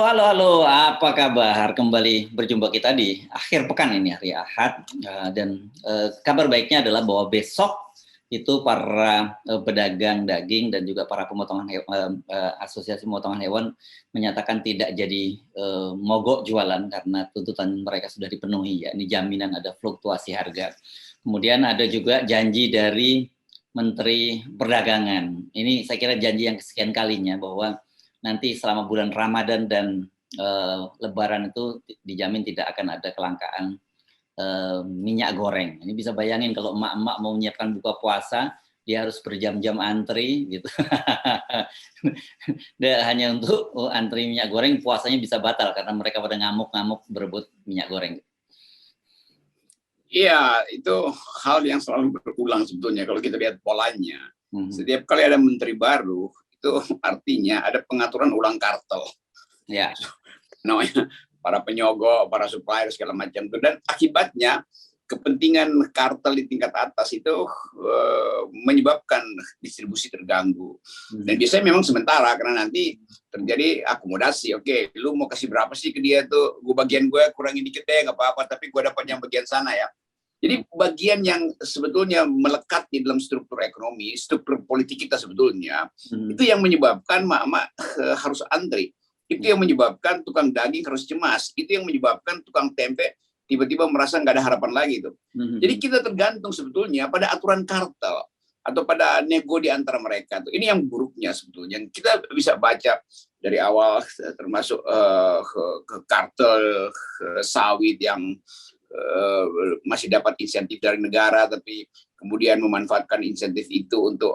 Halo. Apa kabar? Kembali berjumpa kita di akhir pekan ini, hari Ahad. Dan kabar baiknya adalah bahwa besok itu para pedagang daging dan juga para pemotongan asosiasi pemotongan hewan menyatakan tidak jadi mogok jualan karena tuntutan mereka sudah dipenuhi, yakni jaminan ada fluktuasi harga. Kemudian ada juga janji dari Menteri Perdagangan. Ini saya kira janji yang kesekian kalinya bahwa nanti selama bulan Ramadan dan Lebaran itu dijamin tidak akan ada kelangkaan minyak goreng. Ini bisa bayangin kalau emak-emak mau menyiapkan buka puasa, dia harus berjam-jam antri gitu. Hanya untuk antri minyak goreng, puasanya bisa batal karena mereka pada ngamuk-ngamuk berebut minyak goreng. Iya, itu hal yang selalu berulang sebetulnya kalau kita lihat polanya. Setiap kali ada menteri baru, itu artinya ada pengaturan ulang kartel. Ya. Namanya para penyogok, para supplier segala macam itu, dan akibatnya kepentingan kartel di tingkat atas itu menyebabkan distribusi terganggu. Dan biasanya memang sementara karena nanti terjadi akomodasi. Oke, lu mau kasih berapa sih ke dia tuh? Bagian gue kurangin dikit deh, nggak apa-apa. Tapi gue dapat yang bagian sana ya. Jadi bagian yang sebetulnya melekat di dalam struktur ekonomi, struktur politik kita sebetulnya, itu yang menyebabkan mak-mak harus antri. Itu yang menyebabkan tukang daging harus cemas. Itu yang menyebabkan tukang tempe tiba-tiba merasa nggak ada harapan lagi tuh. Jadi kita tergantung sebetulnya pada aturan kartel atau pada nego di antara mereka tuh. Ini yang buruknya sebetulnya. Kita bisa baca dari awal termasuk ke kartel sawit yang masih dapat insentif dari negara, tapi kemudian memanfaatkan insentif itu untuk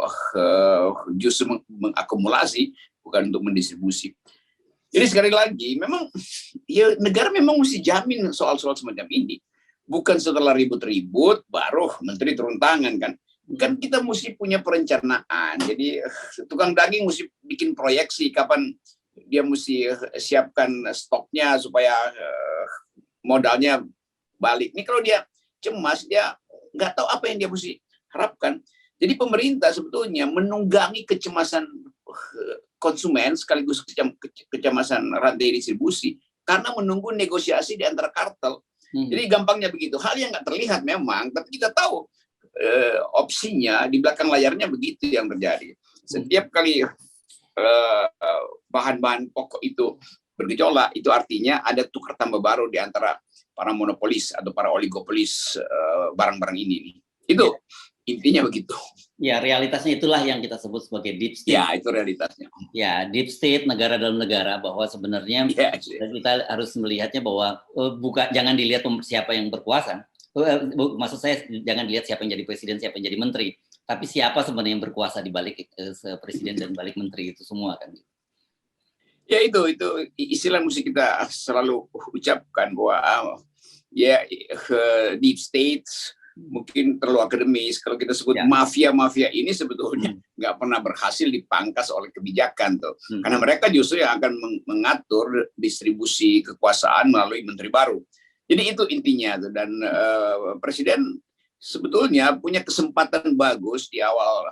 justru mengakumulasi, bukan untuk mendistribusi. Jadi sekali lagi, memang ya negara memang mesti jamin soal-soal semacam ini. Bukan setelah ribut-ribut baru menteri turun tangan kan. Kan kita mesti punya perencanaan. Jadi tukang daging mesti bikin proyeksi kapan dia mesti siapkan stoknya supaya modalnya balik. Ini kalau dia cemas, dia nggak tahu apa yang dia mesti harapkan. Jadi pemerintah sebetulnya menunggangi kecemasan konsumen sekaligus kecemasan rantai distribusi karena menunggu negosiasi di antara kartel. Jadi gampangnya begitu. Hal yang nggak terlihat memang, tapi kita tahu opsinya di belakang layarnya begitu yang terjadi. Setiap kali bahan-bahan pokok itu bergejolak, itu artinya ada tukar tambah baru di antara para monopolis atau para oligopolis barang-barang ini. Itu intinya begitu. Ya, realitasnya itulah yang kita sebut sebagai deep state. Ya, itu realitasnya. Ya, deep state, negara dalam negara, bahwa sebenarnya kita harus melihatnya bahwa jangan dilihat siapa yang berkuasa. Maksud saya jangan dilihat siapa yang jadi presiden, siapa yang jadi menteri, tapi siapa sebenarnya yang berkuasa di balik presiden dan balik menteri itu semua kan. Ya itu istilah mesti kita selalu ucapkan bahwa ya deep state mungkin terlalu akademis. Kalau kita sebut mafia ini sebetulnya nggak pernah berhasil dipangkas oleh kebijakan tuh, karena mereka justru yang akan mengatur distribusi kekuasaan melalui menteri baru. Jadi itu intinya tuh, dan presiden sebetulnya punya kesempatan bagus di awal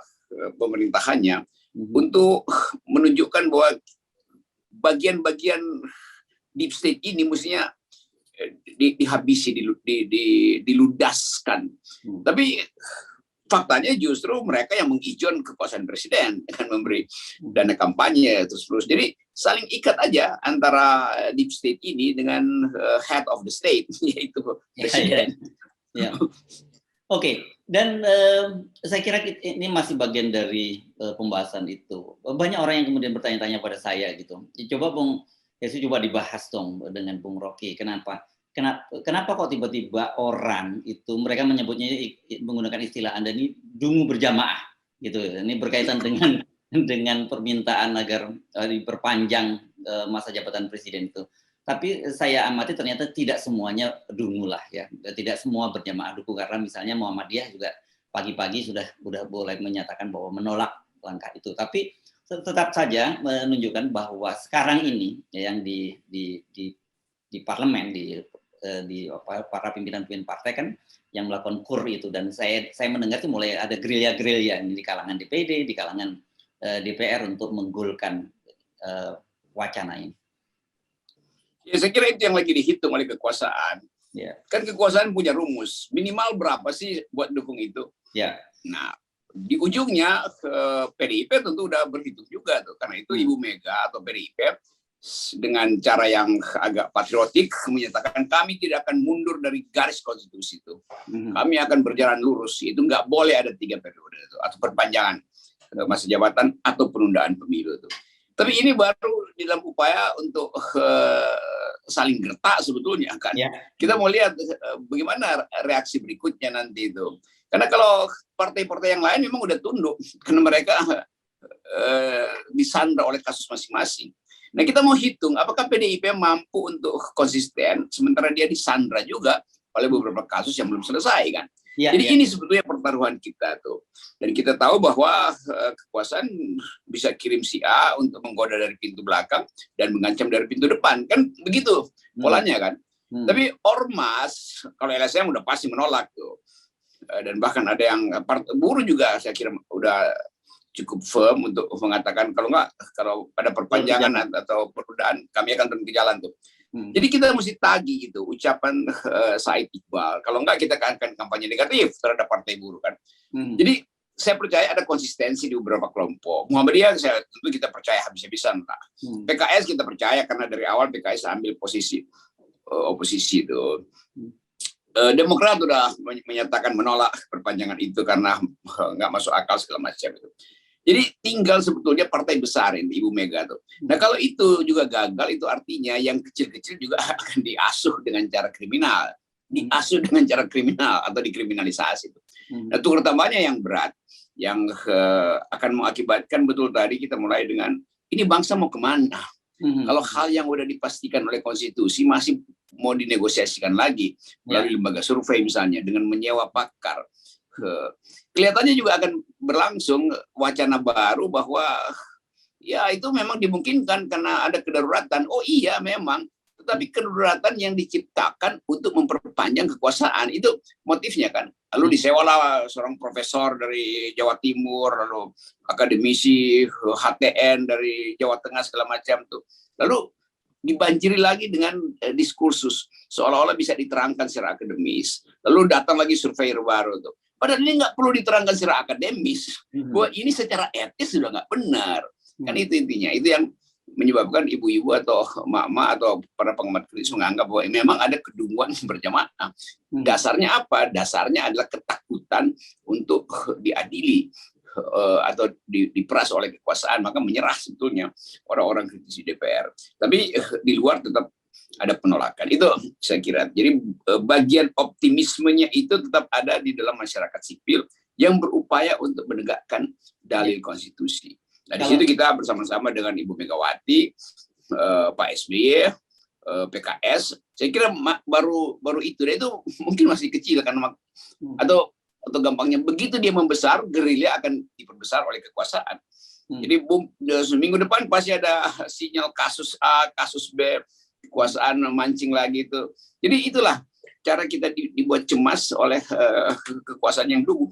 pemerintahannya untuk menunjukkan bahwa bagian-bagian deep state ini mestinya dihabisi, diludaskan. Tapi faktanya justru mereka yang mengijon kekuasaan presiden dengan memberi dana kampanye terus. Jadi saling ikat aja antara deep state ini dengan head of the state, yaitu presiden. Ya. Oke, dan saya kira ini masih bagian dari pembahasan itu. Banyak orang yang kemudian bertanya-tanya pada saya gitu. Coba Bung Yesus coba dibahas dong dengan Bung Rocky. Kenapa kok tiba-tiba orang itu mereka menyebutnya menggunakan istilah Anda ini dungu berjamaah gitu. Ini berkaitan dengan permintaan agar diperpanjang masa jabatan presiden itu. Tapi saya amati ternyata tidak semuanya dungu lah ya, tidak semua berjamaah dungu, karena misalnya Muhammadiyah juga pagi-pagi sudah boleh menyatakan bahwa menolak langkah itu. Tapi tetap saja menunjukkan bahwa sekarang ini ya, yang di parlemen, di para pimpinan-pimpinan partai kan yang melakukan kur itu, dan saya mendengar itu mulai ada gerilya-gerilya di kalangan DPD, di kalangan DPR untuk menggolkan wacana ini. Ya, saya kira itu yang lagi dihitung oleh kekuasaan. Ya. Kan kekuasaan punya rumus, minimal berapa sih buat dukung itu. Ya. Nah, di ujungnya PDIP tentu udah berhitung juga tuh, karena itu Ibu Mega atau PDIP dengan cara yang agak patriotik menyatakan kami tidak akan mundur dari garis konstitusi itu. Kami akan berjalan lurus, itu nggak boleh ada 3 periode itu, atau perpanjangan masa jabatan atau penundaan pemilu itu. Tapi ini baru dalam upaya untuk saling gertak sebetulnya kan. Ya. Kita mau lihat bagaimana reaksi berikutnya nanti itu. Karena kalau partai-partai yang lain memang udah tunduk karena mereka disandra oleh kasus masing-masing. Nah, kita mau hitung apakah PDIP mampu untuk konsisten sementara dia disandra juga oleh beberapa kasus yang belum selesai kan. Ya, jadi ini sebetulnya pertaruhan kita tuh. Dan kita tahu bahwa kekuasaan bisa kirim si A untuk menggoda dari pintu belakang dan mengancam dari pintu depan. Kan begitu polanya kan. Tapi ormas, kalau LSM udah pasti menolak tuh. Dan bahkan ada yang buruh juga saya kira udah cukup firm untuk mengatakan kalau pada perpanjangan atau penundaan kami akan turun ke jalan tuh. Jadi kita mesti tagih gitu ucapan Said Iqbal. Kalau enggak kita akan kampanye negatif terhadap partai buruh kan. Jadi saya percaya ada konsistensi di beberapa kelompok. Muhammadiyah tentu kita percaya habis-habisan lah. PKS kita percaya karena dari awal PKS ambil posisi oposisi itu. Demokrat sudah menyatakan menolak perpanjangan itu karena nggak masuk akal segala macam itu. Jadi tinggal sebetulnya partai besar ini Ibu Mega tuh. Nah kalau itu juga gagal, itu artinya yang kecil-kecil juga akan diasuh dengan cara kriminal, atau dikriminalisasi. Nah terutamanya yang berat, yang akan mengakibatkan betul tadi kita mulai dengan ini bangsa mau kemana? Kalau hal yang udah dipastikan oleh konstitusi masih mau dinegosiasikan lagi melalui lembaga survei misalnya dengan menyewa pakar. Kelihatannya juga akan berlangsung wacana baru bahwa ya itu memang dimungkinkan karena ada kedaruratan. Oh iya memang, tetapi kedaruratan yang diciptakan untuk memperpanjang kekuasaan itu motifnya kan. Lalu disewalah seorang profesor dari Jawa Timur, lalu akademisi HTN dari Jawa Tengah segala macam tuh. Lalu dibanjiri lagi dengan diskursus seolah-olah bisa diterangkan secara akademis. Lalu datang lagi surveyor baru tuh. Padahal ini nggak perlu diterangkan secara akademis. Bahwa ini secara etis sudah nggak benar. Kan itu intinya. Itu yang menyebabkan ibu-ibu atau emak-emak atau para pengamat kritis menganggap bahwa memang ada kedunguan berjamaah. Dasarnya apa? Dasarnya adalah ketakutan untuk diadili atau diperas oleh kekuasaan, maka menyerah sebetulnya orang-orang kritis di DPR. Tapi di luar tetap ada penolakan. Itu saya kira. Jadi bagian optimismenya itu tetap ada di dalam masyarakat sipil yang berupaya untuk menegakkan dalil konstitusi. Nah, di situ kita bersama-sama dengan Ibu Megawati, Pak SBY, PKS. Saya kira baru itu. Dan itu mungkin masih kecil karena atau gampangnya begitu dia membesar, gerilya akan diperbesar oleh kekuasaan. Jadi seminggu depan pasti ada sinyal kasus A, kasus B, kekuasaan mancing lagi itu. Jadi itulah cara kita dibuat cemas oleh kekuasaan yang dulu.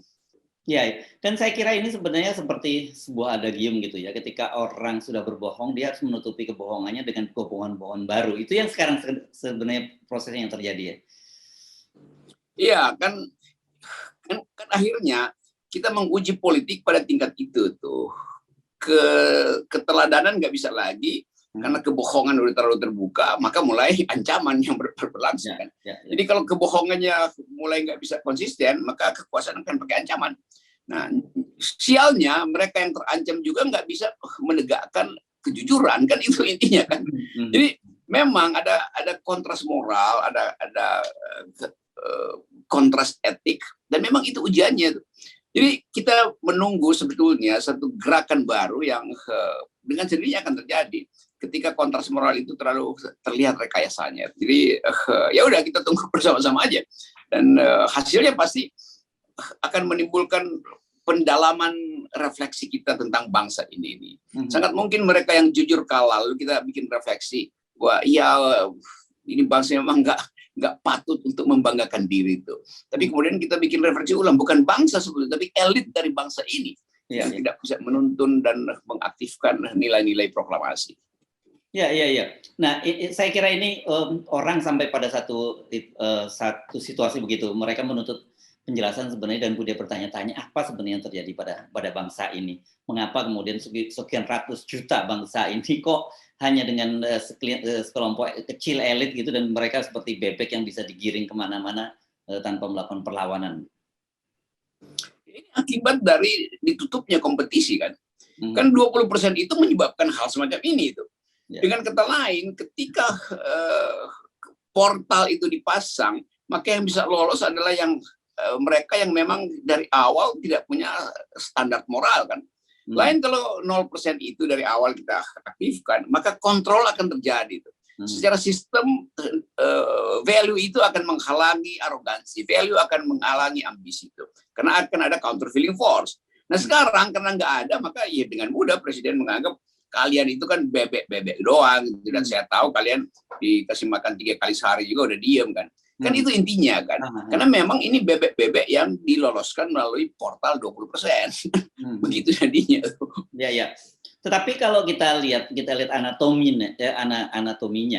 Ya, dan saya kira ini sebenarnya seperti sebuah adagium gitu ya. Ketika orang sudah berbohong, dia harus menutupi kebohongannya dengan kebohongan-kebohongan baru. Itu yang sekarang sebenarnya prosesnya yang terjadi ya. Iya, kan akhirnya kita menguji politik pada tingkat itu tuh. Keteladanan nggak bisa lagi. Karena kebohongan udah terlalu terbuka, maka mulai ancaman yang berlangsung kan. Jadi kalau kebohongannya mulai nggak bisa konsisten, maka kekuasaan akan pakai ancaman. Nah, sialnya mereka yang terancam juga nggak bisa menegakkan kejujuran kan, itu intinya kan. Jadi memang ada kontras moral, ada kontras etik, dan memang itu ujiannya. Jadi kita menunggu sebetulnya satu gerakan baru yang dengan sendirinya akan terjadi ketika kontras moral itu terlalu terlihat rekayasanya. Jadi ya udah kita tunggu bersama-sama aja, dan hasilnya pasti akan menimbulkan pendalaman refleksi kita tentang bangsa ini. Sangat mungkin mereka yang jujur kalah, lalu kita bikin refleksi, wah iya ini bangsa memang nggak patut untuk membanggakan diri itu. Tapi kemudian kita bikin refleksi ulang, bukan bangsa sebetulnya, tapi elit dari bangsa ini yang tidak bisa menuntun dan mengaktifkan nilai-nilai proklamasi. Ya, ya, ya. Nah, saya kira ini orang sampai pada satu situasi begitu, mereka menuntut penjelasan sebenarnya dan kemudian bertanya-tanya apa sebenarnya yang terjadi pada bangsa ini. Mengapa kemudian sekian ratus juta bangsa ini kok hanya dengan sekelompok kecil elit gitu dan mereka seperti bebek yang bisa digiring kemana-mana tanpa melakukan perlawanan. Ini akibat dari ditutupnya kompetisi kan. Kan Hmm. 20% itu menyebabkan hal semacam ini itu. Ya. Dengan kata lain, ketika portal itu dipasang, maka yang bisa lolos adalah mereka yang memang dari awal tidak punya standar moral kan. Lain kalau 0% itu dari awal kita aktifkan, maka kontrol akan terjadi. Secara sistem, value itu akan menghalangi arogansi, value akan menghalangi ambisi itu. Karena akan ada countervailing force. Nah sekarang karena nggak ada, maka ya dengan mudah Presiden menganggap kalian itu kan bebek-bebek doang. Gitu. Dan saya tahu kalian dikasih makan 3 kali sehari juga udah diem kan. Kan itu intinya kan. Karena memang ini bebek-bebek yang diloloskan melalui portal 20%. Begitu jadinya. Ya, ya. Tetapi kalau kita lihat anatominya,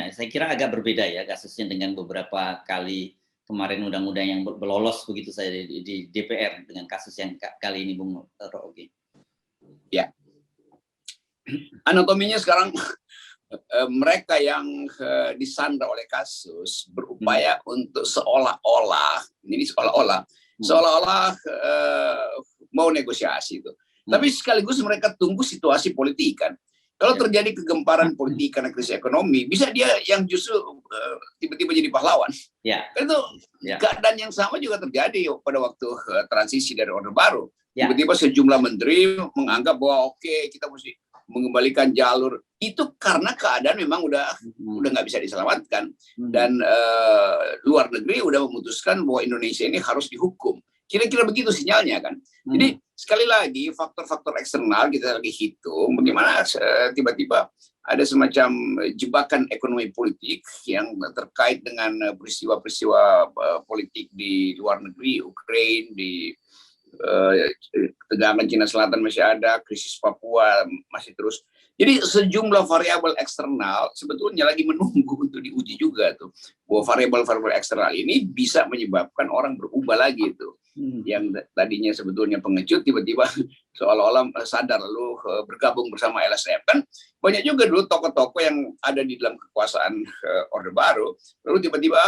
saya kira agak berbeda ya kasusnya dengan beberapa kali kemarin undang-undang yang lolos begitu saja di DPR dengan kasus yang kali ini, Bung Rogi. Ya. Anatominya sekarang mereka yang disandra oleh kasus berupaya untuk seolah-olah mau negosiasi itu. Tapi sekaligus mereka tunggu situasi politik kan. Kalau terjadi kegemparan politik karena krisis ekonomi, bisa dia yang justru tiba-tiba jadi pahlawan. Itu keadaan yang sama juga terjadi pada waktu transisi dari Orde Baru. Tiba-tiba sejumlah menteri menganggap bahwa oke, kita mesti mengembalikan jalur itu karena keadaan memang udah nggak bisa diselamatkan dan luar negeri udah memutuskan bahwa Indonesia ini harus dihukum. Kira-kira begitu sinyalnya kan. Jadi sekali lagi faktor-faktor eksternal kita lagi hitung bagaimana tiba-tiba ada semacam jebakan ekonomi politik yang terkait dengan peristiwa-peristiwa politik di luar negeri, Ukraina, di tegangan Cina Selatan masih ada, krisis Papua masih terus. Jadi sejumlah variabel eksternal sebetulnya lagi menunggu untuk diuji juga tuh. Bahwa variabel-variabel eksternal ini bisa menyebabkan orang berubah lagi tuh. Yang tadinya sebetulnya pengecut tiba-tiba seolah-olah sadar lalu bergabung bersama LSM kan. Banyak juga dulu tokoh-tokoh yang ada di dalam kekuasaan Orde Baru lalu tiba-tiba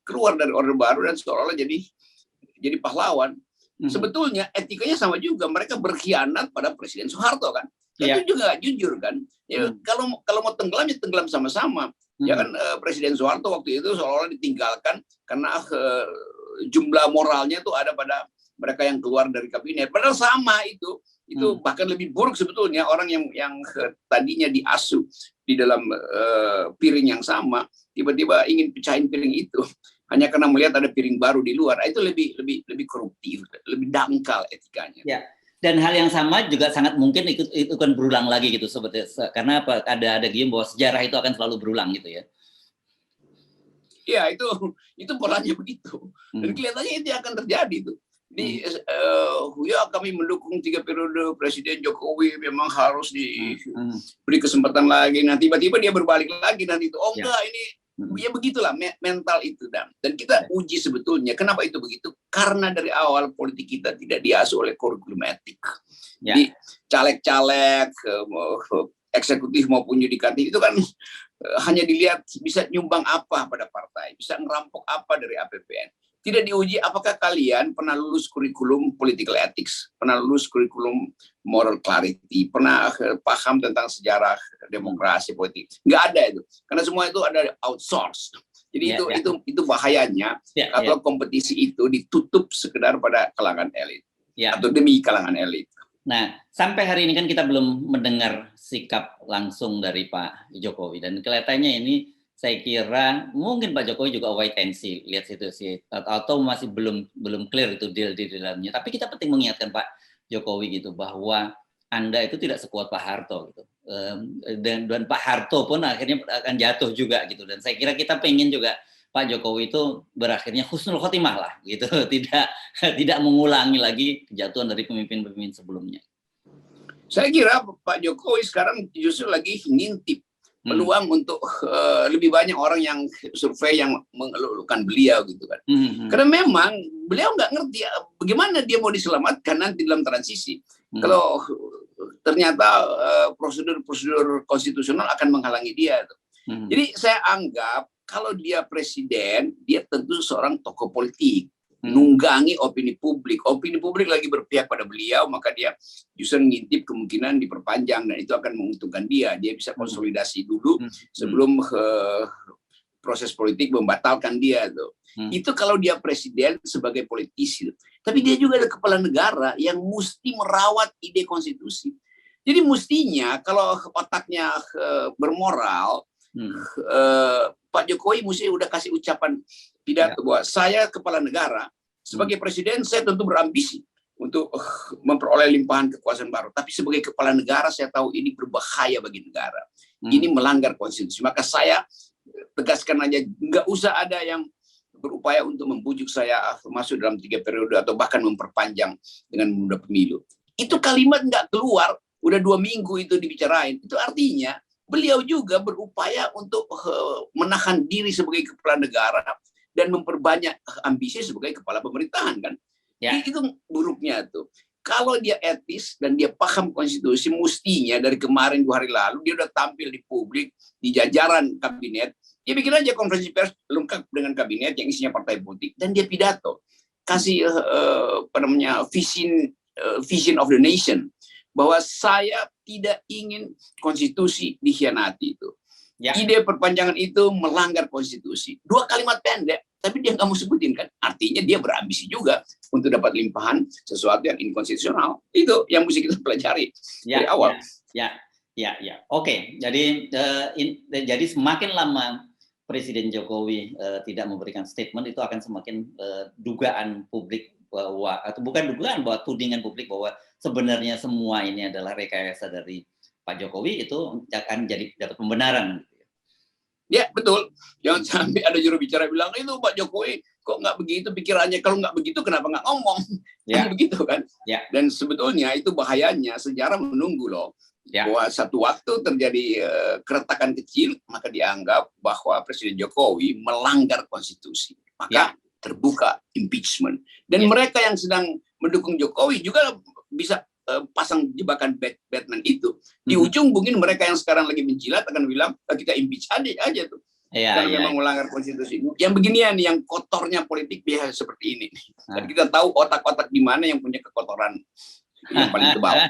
keluar dari Orde Baru dan seolah-olah jadi pahlawan. Sebetulnya etikanya sama juga, mereka berkhianat pada Presiden Soeharto kan. Itu juga gak jujur kan. Ya, kalau mau tenggelam ya tenggelam sama-sama. Ya kan Presiden Soeharto waktu itu seolah-olah ditinggalkan karena jumlah moralnya itu ada pada mereka yang keluar dari kabinet. Padahal sama itu bahkan lebih buruk sebetulnya orang yang tadinya diasuh di dalam piring yang sama tiba-tiba ingin pecahin piring itu hanya karena melihat ada piring baru di luar. Itu lebih koruptif, lebih dangkal etikanya. Ya. Dan hal yang sama juga sangat mungkin itu akan berulang lagi gitu sebetulnya, karena apa, ada game bahwa sejarah itu akan selalu berulang gitu ya. Ya itu polanya begitu dan kelihatannya itu akan terjadi tuh. Ya kami mendukung 3 periode Presiden Jokowi memang harus diberi kesempatan lagi. Nah tiba-tiba dia berbalik lagi nanti itu enggak ini ya begitulah mental itu dan kita uji sebetulnya kenapa itu begitu karena dari awal politik kita tidak diasuh oleh kurikulum etik. Jadi caleg-caleg eksekutif maupun yudikatif itu kan hanya dilihat bisa nyumbang apa pada partai, bisa ngerampok apa dari APBN. Tidak diuji apakah kalian pernah lulus kurikulum political ethics, pernah lulus kurikulum moral clarity, pernah paham tentang sejarah demokrasi politik. Nggak ada itu, karena semua itu ada outsource. Jadi itu bahayanya kalau kompetisi itu ditutup sekedar pada kalangan elit atau demi kalangan elit. Nah, sampai hari ini kan kita belum mendengar sikap langsung dari Pak Jokowi dan kelihatannya ini saya kira mungkin Pak Jokowi juga wait and see, lihat situasi atau masih belum clear itu deal di dalamnya. Tapi kita penting mengingatkan Pak Jokowi gitu bahwa Anda itu tidak sekuat Pak Harto gitu. Dan Pak Harto pun akhirnya akan jatuh juga gitu. Dan saya kira kita pengen juga Pak Jokowi itu berakhirnya husnul khotimah lah gitu, tidak mengulangi lagi kejatuhan dari pemimpin-pemimpin sebelumnya. Saya kira Pak Jokowi sekarang justru lagi ngintip peluang untuk lebih banyak orang yang survei yang mengeluhkan beliau gitu kan. Karena memang beliau nggak ngerti bagaimana dia mau diselamatkan nanti dalam transisi. Kalau ternyata prosedur konstitusional akan menghalangi dia. Jadi saya anggap kalau dia presiden, dia tentu seorang tokoh politik. Nunggangi opini publik lagi berpihak pada beliau, maka dia justru ngintip kemungkinan diperpanjang dan itu akan menguntungkan dia bisa konsolidasi dulu sebelum proses politik membatalkan dia tuh. Itu kalau dia presiden sebagai politisi, tapi dia juga ada kepala negara yang mesti merawat ide konstitusi. Jadi mestinya kalau otaknya bermoral, Pak Jokowi mesti udah kasih ucapan pidato bahwa saya kepala negara, sebagai presiden saya tentu berambisi untuk memperoleh limpahan kekuasaan baru. Tapi sebagai kepala negara saya tahu ini berbahaya bagi negara. Ini melanggar konstitusi. Maka saya tegaskan aja, nggak usah ada yang berupaya untuk membujuk saya masuk dalam 3 periode atau bahkan memperpanjang dengan menunda pemilu. Itu kalimat nggak keluar, udah 2 minggu itu dibicarain. Itu artinya beliau juga berupaya untuk menahan diri sebagai kepala negara dan memperbanyak ambisi sebagai kepala pemerintahan kan. Itu buruknya tuh. Kalau dia etis dan dia paham konstitusi, mestinya dari kemarin 2 hari lalu dia udah tampil di publik, di jajaran kabinet, dia bikin aja konferensi pers lengkap dengan kabinet yang isinya partai politik dan dia pidato kasih vision of the nation, bahwa saya tidak ingin konstitusi dikhianati itu. Ide perpanjangan itu melanggar konstitusi. 2 kalimat pendek, tapi dia nggak mau sebutin kan. Artinya dia berambisi juga untuk dapat limpahan sesuatu yang inkonstitusional. Itu yang mesti kita pelajari dari awal. Oke, jadi semakin lama Presiden Jokowi tidak memberikan statement, itu akan semakin dugaan publik bahwa, atau bukan dugaan, bahwa tudingan publik bahwa sebenarnya semua ini adalah rekayasa dari Pak Jokowi, itu akan jadi dapat pembenaran. Ya betul, jangan sampai ada juru bicara bilang itu Pak Jokowi kok nggak begitu pikirannya, kalau nggak begitu kenapa nggak ngomong, begitu kan? Dan sebetulnya itu bahayanya, sejarah menunggu loh, bahwa satu waktu terjadi keretakan kecil, maka dianggap bahwa Presiden Jokowi melanggar konstitusi, maka terbuka impeachment, dan mereka yang sedang mendukung Jokowi juga bisa pasang jebakan Batman itu. Di ujung mungkin mereka yang sekarang lagi menjilat akan bilang kita impeach aja tuh. Karena memang melanggar konstitusi. Yang beginian, yang kotornya politik biasa seperti ini. Dan kita tahu otak-otak di mana yang punya kekotoran yang paling tebal.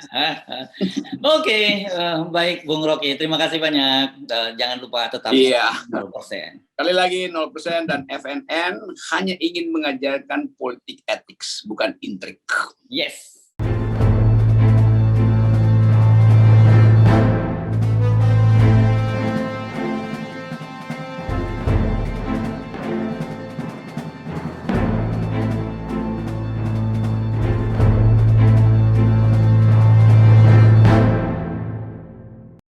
Oke, baik Bung Rocky, terima kasih banyak. Jangan lupa tetap 0%. Sekali lagi 0% dan FNN hanya ingin mengajarkan politik ethics, bukan intrik. Yes.